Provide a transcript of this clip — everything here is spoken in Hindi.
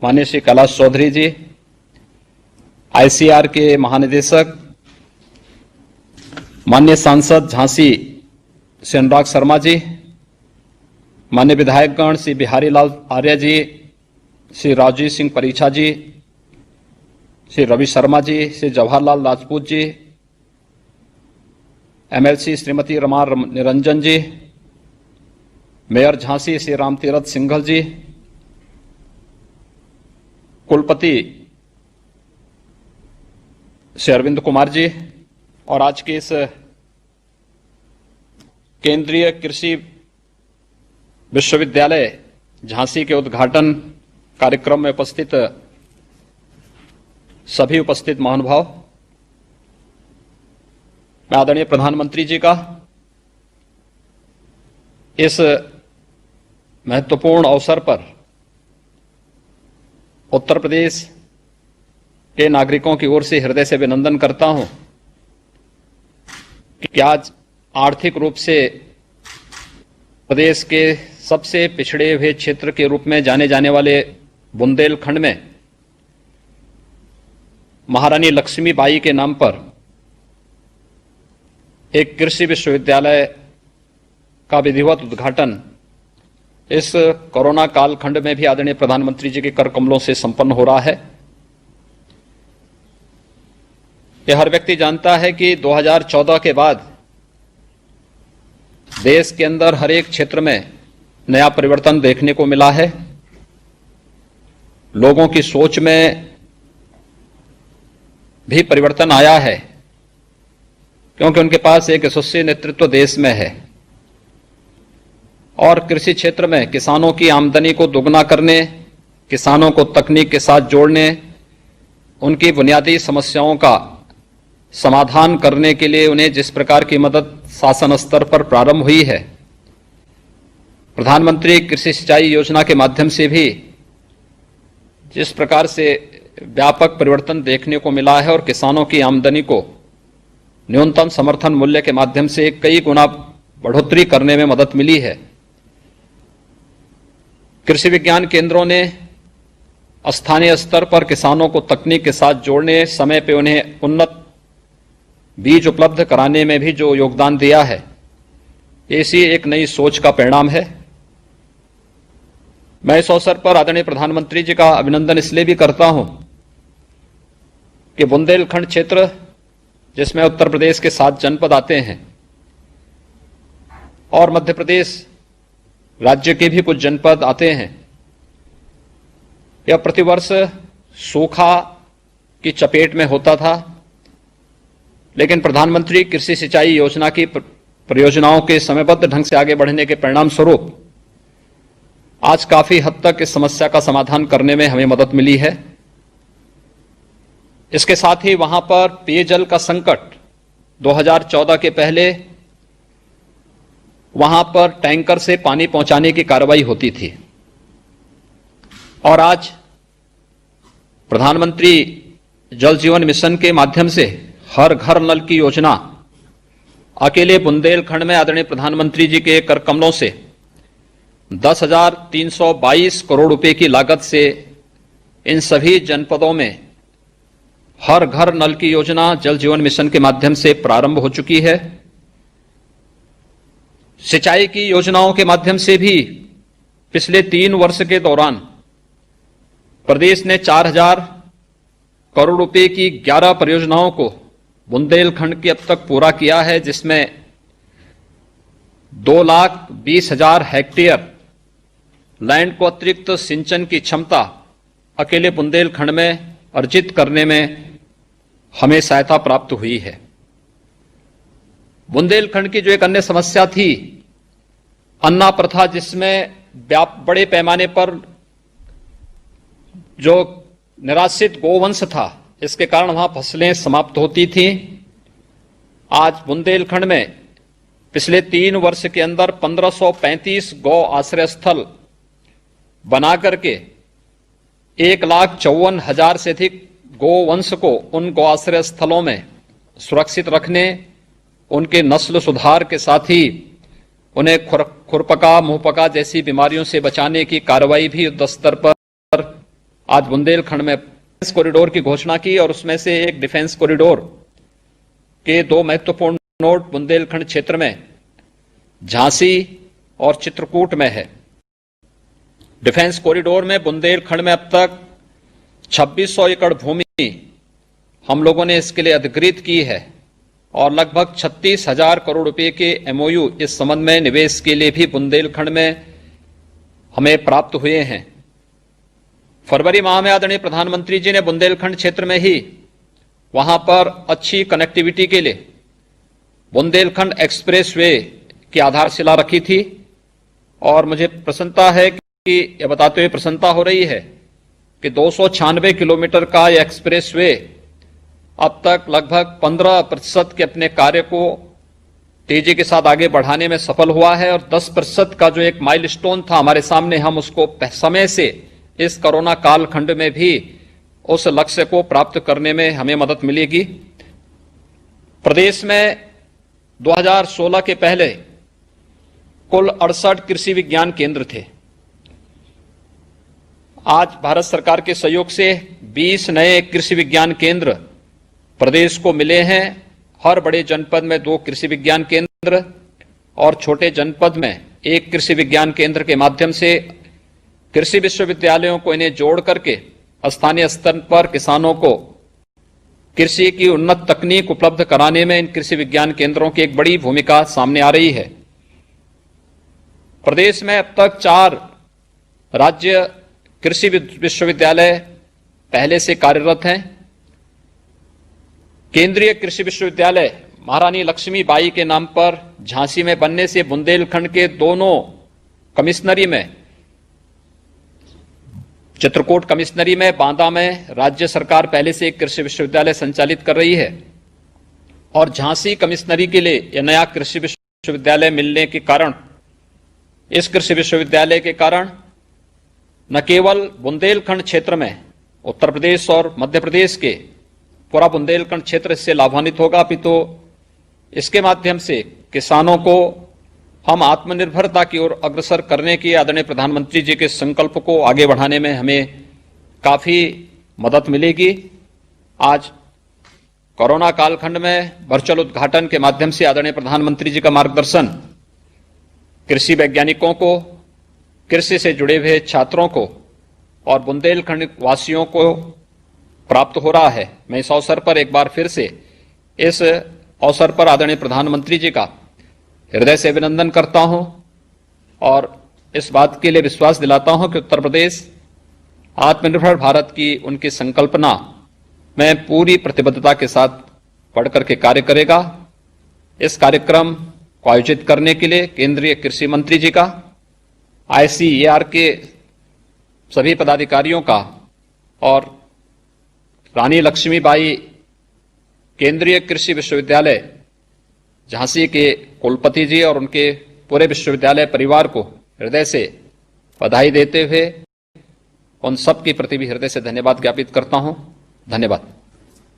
माननीय श्री कैलाश चौधरी जी, आईसीआर के महानिदेशक, माननीय सांसद झांसी श्री अनुराग शर्मा जी, माननीय विधायकगण श्री बिहारी लाल आर्य जी, श्री राजीव सिंह परीक्षा जी, श्री रवि शर्मा जी, श्री जवाहरलाल राजपूत जी, एमएलसी श्रीमती रमा निरंजन जी, मेयर झांसी श्री रामतीरथ सिंघल जी, कुलपति श्री अरविंद कुमार जी, और आज के इस केंद्रीय कृषि विश्वविद्यालय झांसी के उद्घाटन कार्यक्रम में उपस्थित सभी उपस्थित महानुभाव, मैं आदरणीय प्रधानमंत्री जी का इस महत्वपूर्ण अवसर पर उत्तर प्रदेश के नागरिकों की ओर से हृदय से अभिनंदन करता हूं कि आज आर्थिक रूप से प्रदेश के सबसे पिछड़े हुए क्षेत्र के रूप में जाने जाने वाले बुंदेलखंड में महारानी लक्ष्मीबाई के नाम पर एक कृषि विश्वविद्यालय का विधिवत उद्घाटन इस कोरोना कालखंड में भी आदरणीय प्रधानमंत्री जी के कर कमलों से संपन्न हो रहा है। यह हर व्यक्ति जानता है कि 2014 के बाद देश के अंदर हर एक क्षेत्र में नया परिवर्तन देखने को मिला है। लोगों की सोच में भी परिवर्तन आया है, क्योंकि उनके पास एक यशस्वी नेतृत्व देश में है और कृषि क्षेत्र में किसानों की आमदनी को दोगुना करने, किसानों को तकनीक के साथ जोड़ने, उनकी बुनियादी समस्याओं का समाधान करने के लिए उन्हें जिस प्रकार की मदद शासन स्तर पर प्रारंभ हुई है, प्रधानमंत्री कृषि सिंचाई योजना के माध्यम से भी जिस प्रकार से व्यापक परिवर्तन देखने को मिला है और किसानों की आमदनी को न्यूनतम समर्थन मूल्य के माध्यम से कई गुना बढ़ोतरी करने में मदद मिली है। कृषि विज्ञान केंद्रों ने स्थानीय स्तर पर किसानों को तकनीक के साथ जोड़ने, समय पे उन्हें उन्नत बीज उपलब्ध कराने में भी जो योगदान दिया है, ऐसी एक नई सोच का परिणाम है। मैं इस अवसर पर आदरणीय प्रधानमंत्री जी का अभिनंदन इसलिए भी करता हूं कि बुंदेलखंड क्षेत्र, जिसमें उत्तर प्रदेश के 7 जनपद आते हैं और मध्य प्रदेश राज्य के भी कुछ जनपद आते हैं, यह प्रतिवर्ष सूखा की चपेट में होता था, लेकिन प्रधानमंत्री कृषि सिंचाई योजना की परियोजनाओं के समयबद्ध ढंग से आगे बढ़ने के परिणाम स्वरूप आज काफी हद तक इस समस्या का समाधान करने में हमें मदद मिली है। इसके साथ ही वहां पर पेयजल का संकट 2014 के पहले वहां पर टैंकर से पानी पहुंचाने की कार्रवाई होती थी और आज प्रधानमंत्री जल जीवन मिशन के माध्यम से हर घर नल की योजना अकेले बुंदेलखंड में आदरणीय प्रधानमंत्री जी के कर कमलों से 10,322 करोड़ रुपए की लागत से इन सभी जनपदों में हर घर नल की योजना जल जीवन मिशन के माध्यम से प्रारंभ हो चुकी है। सिंचाई की योजनाओं के माध्यम से भी पिछले 3 वर्ष के दौरान प्रदेश ने 4,000 करोड़ रुपए की 11 परियोजनाओं को बुंदेलखंड के अब तक पूरा किया है, जिसमें 2,20,000 हेक्टेयर लैंड को अतिरिक्त सिंचन की क्षमता अकेले बुंदेलखंड में अर्जित करने में हमें सहायता प्राप्त हुई है। बुंदेलखंड की जो एक अन्य समस्या थी, अन्ना प्रथा, जिसमें बड़े पैमाने पर जो निराश्रित गोवंश था, इसके कारण वहां फसलें समाप्त होती थीं। आज बुंदेलखंड में पिछले 3 वर्ष के अंदर 1535 गौ आश्रय स्थल बना करके 1,54,000 से अधिक गोवंश को उन गौ आश्रय स्थलों में सुरक्षित रखने, उनके नस्ल सुधार के साथ ही उन्हें खुरपका, मुंहपका जैसी बीमारियों से बचाने की कार्रवाई भी युद्ध स्तर पर आज बुंदेलखंड में डिफेंस कॉरिडोर की घोषणा की और उसमें से एक डिफेंस कॉरिडोर के दो महत्वपूर्ण नोड बुंदेलखंड क्षेत्र में झांसी और चित्रकूट में है। डिफेंस कॉरिडोर में बुंदेलखंड में अब तक 2600 एकड़ भूमि हम लोगों ने इसके लिए अधिकृत की है और लगभग 36,000 करोड़ रुपए के एमओयू इस संबंध में निवेश के लिए भी बुंदेलखंड में हमें प्राप्त हुए हैं। फरवरी माह में आदरणीय प्रधानमंत्री जी ने बुंदेलखंड क्षेत्र में ही वहां पर अच्छी कनेक्टिविटी के लिए बुंदेलखंड एक्सप्रेसवे की आधारशिला रखी थी और मुझे प्रसन्नता है कि यह बताते हुए प्रसन्नता हो रही है कि 296 किलोमीटर का यह एक्सप्रेसवे अब तक लगभग 15% के अपने कार्य को तेजी के साथ आगे बढ़ाने में सफल हुआ है और 10% का जो एक माइलस्टोन था हमारे सामने, हम उसको समय से इस कोरोना कालखंड में भी उस लक्ष्य को प्राप्त करने में हमें मदद मिलेगी। प्रदेश में 2016 के पहले कुल 68 कृषि विज्ञान केंद्र थे। आज भारत सरकार के सहयोग से 20 नए कृषि विज्ञान केंद्र प्रदेश को मिले हैं। हर बड़े जनपद में 2 कृषि विज्ञान केंद्र और छोटे जनपद में 1 कृषि विज्ञान केंद्र के माध्यम से कृषि विश्वविद्यालयों को इन्हें जोड़ करके स्थानीय स्तर पर किसानों को कृषि की उन्नत तकनीक उपलब्ध कराने में इन कृषि विज्ञान केंद्रों की एक बड़ी भूमिका सामने आ रही है। प्रदेश में अब तक 4 राज्य कृषि विश्वविद्यालय पहले से कार्यरत हैं। केंद्रीय कृषि विश्वविद्यालय महारानी लक्ष्मीबाई के नाम पर झांसी में बनने से बुंदेलखंड के दोनों कमिश्नरी में, चित्रकूट कमिश्नरी में, बांदा में राज्य सरकार पहले से एक कृषि विश्वविद्यालय संचालित कर रही है और झांसी कमिश्नरी के लिए यह नया कृषि विश्वविद्यालय मिलने के कारण, इस कृषि विश्वविद्यालय के कारण न केवल बुंदेलखंड क्षेत्र में उत्तर प्रदेश और मध्य प्रदेश के पूरा बुंदेलखंड क्षेत्र इससे लाभान्वित होगा, अपितु इसके माध्यम से किसानों को हम आत्मनिर्भरता की ओर अग्रसर करने की आदरणीय प्रधानमंत्री जी के संकल्प को आगे बढ़ाने में हमें काफी मदद मिलेगी। आज कोरोना कालखंड में वर्चुअल उद्घाटन के माध्यम से आदरणीय प्रधानमंत्री जी का मार्गदर्शन कृषि वैज्ञानिकों को, कृषि से जुड़े हुए छात्रों को और बुंदेलखंड वासियों को प्राप्त हो रहा है। मैं इस अवसर पर एक बार फिर से इस अवसर पर आदरणीय प्रधानमंत्री जी का हृदय से अभिनंदन करता हूं और इस बात के लिए विश्वास दिलाता हूं कि उत्तर प्रदेश आत्मनिर्भर भारत की उनकी संकल्पना में पूरी प्रतिबद्धता के साथ बढ़ करके कार्य करेगा। इस कार्यक्रम को आयोजित करने के लिए केंद्रीय कृषि मंत्री जी का, ICAR के सभी पदाधिकारियों का और रानी लक्ष्मीबाई केंद्रीय कृषि विश्वविद्यालय झांसी के कुलपति जी और उनके पूरे विश्वविद्यालय परिवार को हृदय से बधाई देते हुए उन सब के प्रति भी हृदय से धन्यवाद ज्ञापित करता हूं। धन्यवाद।